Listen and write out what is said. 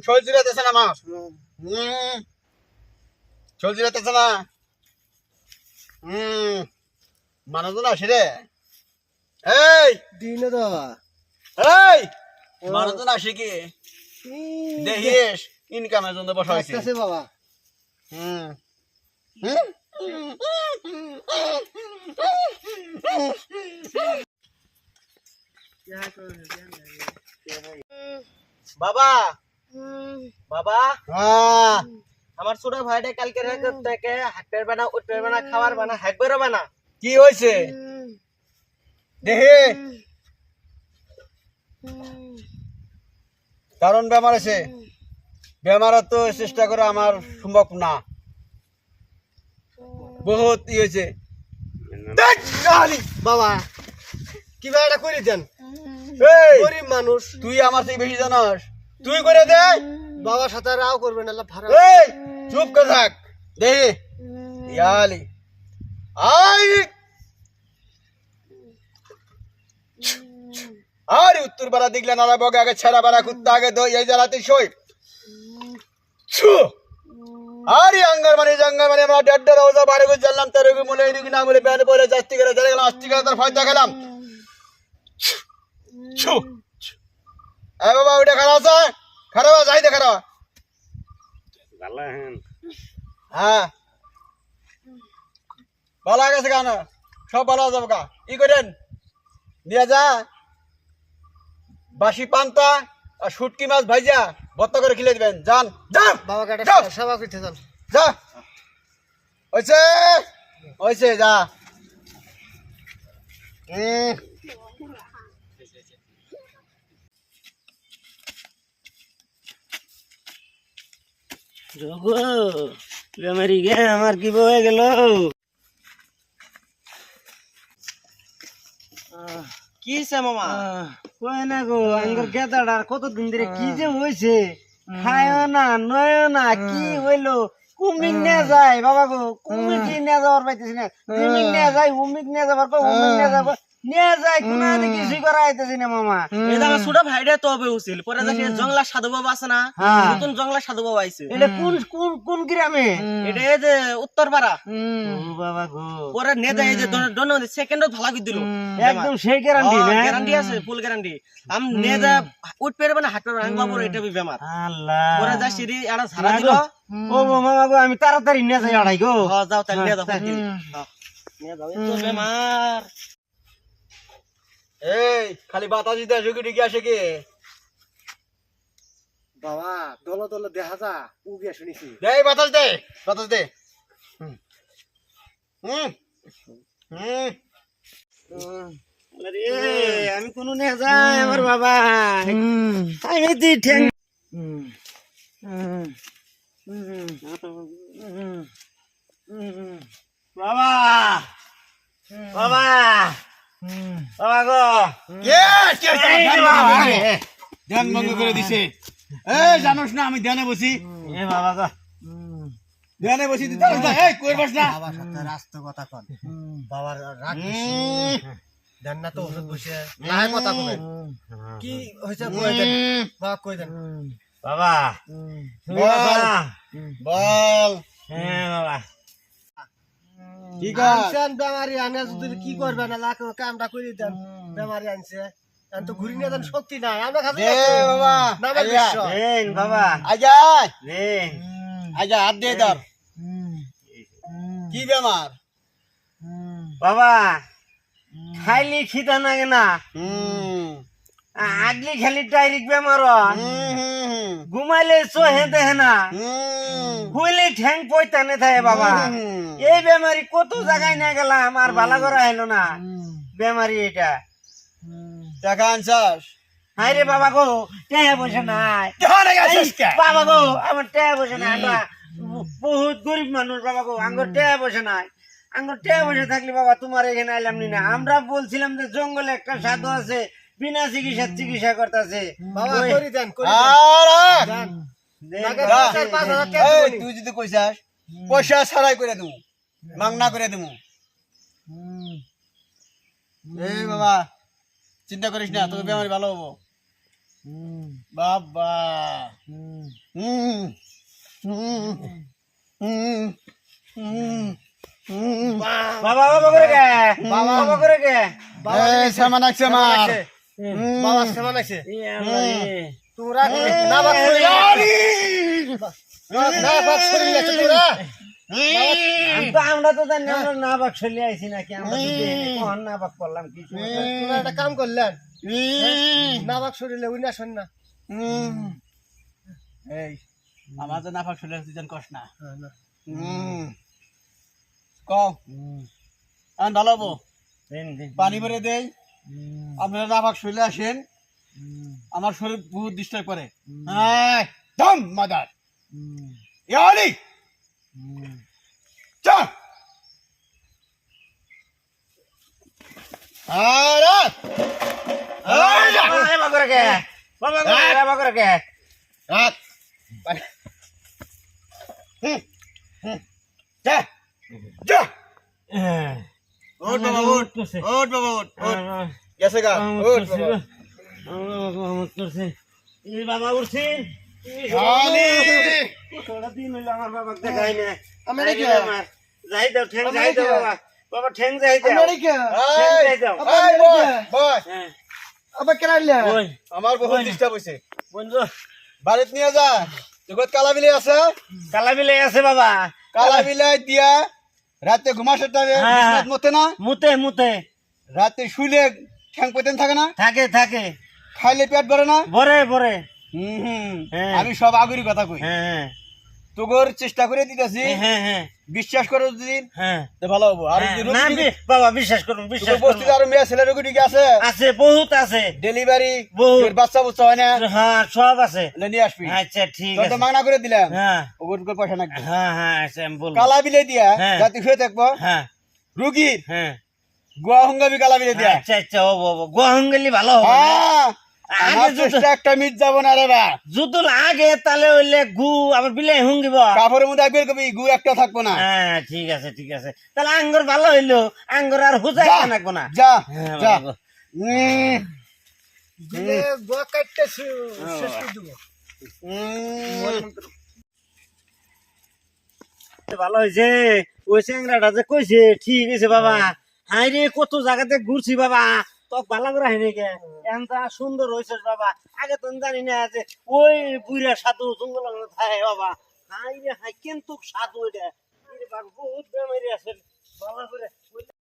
শরীর জিরাতেছে না আমার। শরীর জিরাতেছে না। মানুষজন আসে রে। এই দিনে তো এই মানুষজন আসে কি দেখিস ইনকামের জন্য বসা হয়েছে আছে বাবা। বাবা বাবা আমার ছোট ভাইটা কালকে থেকে হাটের বানা উঠের বানা খাবার বানা হাকবেরও বানা কি হয়েছে দেহে কারণ বেমার আছে বেমার তো চেষ্টা করে আমার সম্ভব না বহুত ই হয়েছে বাবা কিবা এটা করে দেন, গরিব মানুষ। তুই আমার থেকে বেশি জানাস, তুই করে দে। বাবার সাথে রাও করবেন আল্লাহ ভাড়া। এই চুপ করে থাক দেহে ইয়ালি আই আরে উত্তর পাড়া দেখলে নালা বগে আগে ছেড়া পাড়া কুত্তা আগে দই এই জ্বালাতে সই আরে আঙ্গার মানে জাঙ্গার মানে আমরা ডেড্ডা রোজা বারে করে জানলাম তার রোগী মনে এই না বলে প্যান্ট পরে জাস্তি করে চলে গেলাম আস্তি করে তার ফায়দা খেলাম এই বাবা ওটা খারাপ আছে খারাপ যাই দে খারাপ হ্যাঁ ভালো গেছে কেন সব ভালো যাবো কা ই করেন নিয়ে যা বাসি পান্তা আর শুটকি মাছ ভাইজা ভর্তা করে খেলে দিবেন যান যান বাবা কাটা যাও। সেবা করতে যান। যা হয়েছে হয়েছে যা বেমারি গে আমার কি বয়ে গেল কি মামা কয় না গো আঙ্গুর গেদাড়া কতদিন ধরে কি যে হয়েছে খায়ও না নয়ও না কি হইলো কুমিক নিয়ে যায় বাবা গো কুমিক নিয়ে যাওয়ার পাইতেছি না কুমিক নিয়ে যায় উমিক নিয়ে যাবার কো উমিক নিয়ে যাবার নিয়ে যায় কোন কিছুই করা আইতেছি না মামা এটা আমার ছোট ভাইটা তো হবে উচিল পরে যাচ্ছে জংলা সাধু বাবা আছে না নতুন জংলা সাধু বাবা আইছে এটা কোন কোন কোন গ্রামে এটা এই যে উত্তরপাড়া ও বাবা গো পরে নে যায় এই যে দন সেকেন্ডও ভালা করে দিল একদম সেই গ্যারান্টি না গ্যারান্টি আছে ফুল গ্যারান্টি আম নে যা উঠ পেরবে না হাট পেরবে আমি বাবুর এটা বেমার আল্লাহ পরে যা সিঁড়ি আড়া ঝাড়া দিল ও মামা গো আমি তাড়াতাড়ি নিয়ে যাই আড়াই গো যাও তাহলে নিয়ে যাও নিয়ে যাও এই তো বেমার এই খালি বাতাসি দেয় ঝুঁকি ঢুকি আসে কি বাবা দলে দলে দেখা যা উগিয়া শুনেছি। দে বাতাস দে বাতাস দে হুম হুম আরে আমি কোন নিয়ে যাই আমার বাবা আমি দি ঠ্যাং বাবা বাবা বাবা গো ধ্যান ভঙ্গ করে দিছে এই জানোস না আমি ধ্যানে বসি এ বাবা গো ধ্যানে বসি তুই জানোস না এই কই বস না বাবার সাথে রাস্তা কথা কন। বাবার রাগ দেন না তো ওষুধ বসে না কথা কবেন কি হয়েছে কই দেন বাবা কই দেন বাবা বল বল হ্যাঁ বাবা কি কর আনছেন বেমারি আনে যদি কি করবে না লাখ কামটা করে দেন বেমারি আনছে এখন তো ঘুরি নিয়ে দেন শক্তি নাই আমরা খাতে দে বাবা নামের আইয়া বিশ্ব। দেন বাবা আজা দেন আজা হাত দে ধর কি বেমার বাবা খাইলি খিদা নাগে না হুম আগলি খালি ডাইরেক্ট বেমার হুম ঘুমাইলে চোহে দেহে না হুম হুইলে ঠ্যাং পয়তানে থাকে বাবা এই বেমারি কত জায়গায় নিয়ে গেলাম আর ভালো করা হলো না বেমারি এটা টাকা আনছাস হাই রে বাবা গো টাকা পয়সা নাই বাবা গো আমার টাকা পয়সা নাই আমরা বহুত গরিব মানুষ বাবা গো আঙ্গুর টাকা পয়সা নাই আঙ্গুর টাকা পয়সা থাকলে বাবা তোমার এখানে আইলাম না আমরা বলছিলাম যে জঙ্গলে একটা সাধু আছে বিনা চিকিৎসা করতেছে বাবা করি দেন করি দেন নাকে যা। 4,000-5,000 টাকা এই দিবনি। তুই যদি কইছাস পয়সা ছাড়াই করে দেবো মাংনা করে দেবো এই বাবা চিন্তা করিস না তোর বেমারি ভালো হবো বাবা বাবা বাবা করে গে বাবা বাবা করে গে সামান আছে আমার বাবা সেমান আছে ইয়ে তোরা না বাক শরীর না বাক শরীর আছে তোরা আমরা তো জানি আমরা না বাক চলে আইছি নাকি আমরা তো দেখিনি কোন না বাক করলাম কিছু তোরা একটা কাম করলেন না বাক শরীরে উইনা শোন না এই আমার তো নাফাক শুলে তুই কস না না কও আমি ভালো হবো দেন দেন পানি ভরে দেই আপনারা নাফাক শুলে আসেন আমার শরীর বহুত ডিস্টার্ব করে হ্যাঁ দম মাদার ইয়ালি চা আরে বাবা করে গে বাবা করে গে রাত যা যা ওঠ বাবা ওঠ ওঠ বাবা ওঠ ওঠ গেছে গা ওঠ বাবা বাবা উঠছে খালি কতটা দিন হইলো আমার বাবা দেখাই না আমি কি যাই দাও ঠ্যাং যাই দাও বাবা বাবা ঠ্যাং যাই দাও আমেরিকা এই বয় বয় আবার কেরাইলা ওই আমার বহুত ডিস্টার্ব হইছে বন্ধু বাড়িত নিয়ে যা জগৎ কালা বিলে আছে কালা বিলে আছে বাবা কালা বিলাই দিয়া রাতে ঘুমাসের টাইমে হ্যাঁ। বিছনাত মতে না মুতে মুতে রাতে শুইলে ঠ্যাং পেতেন থাকে না থাকে থাকে খাইলে পেট ভরে না ভরে ভরে হ্যাঁ। আমি সব আগুরি কথা কই হ্যাঁ তোগর চেষ্টা করে দিতেছি হ্যাঁ হ্যাঁ বিশ্বাস করো যদি হ্যাঁ তো ভালো হবো আর যদি না বাবা বিশ্বাস করুন বিশ্বাস করুন বস্তিতে আরো মেয়ে ছেলে রোগী আছে আছে বহুত আছে ডেলিভারি বহুত। বাচ্চা বুচ্চা হয় না হ্যাঁ সব আছে লে নিয়ে আসবি আচ্ছা ঠিক তোর আছে তো মানা করে দিলাম হ্যাঁ ওগুর পয়সা নাকি হ্যাঁ হ্যাঁ আচ্ছা আমি বলবো কালা বিলে দিয়া হ্যাঁ। যাতে শুয়ে থাকবো হ্যাঁ রুগীর হ্যাঁ গোয়া হুঙ্গাবি কালা বিলে দিয়া আচ্ছা আচ্ছা ও বাবা গোহাঙ্গলি ভালো হবে না? হ্যাঁ, আমার আগে চেষ্টা একটা মিট যাব না রে বা জুতুল আগে তাহলে হইলে গু আবার বিলে হুঙ্গিব কাপড়ের মধ্যে একবার কবি গু একটা থাকবো না হ্যাঁ ঠিক আছে তাহলে আঙ্গুর ভালো হইলো আঙ্গুর আর হুজাই যা, নাকবো না যা হ্যাঁ, যা বাবা। দিলে গোয়া কাটতে শেষ করে দেবো ভালো হয়েছে ওই চ্যাংরাটা যে কইছে ঠিক আছে বাবা হাই রে কত জায়গাতে ঘুরছি বাবা তো ভালো করে হাই রে গে এনটা সুন্দর হয়েছে বাবা আগে তো জানি না যে ওই বুড়া সাধু জঙ্গল থাকে বাবা হাই রে হাই কিন্তু সাধু এটা বহুত বেমারি আছে ভালো করে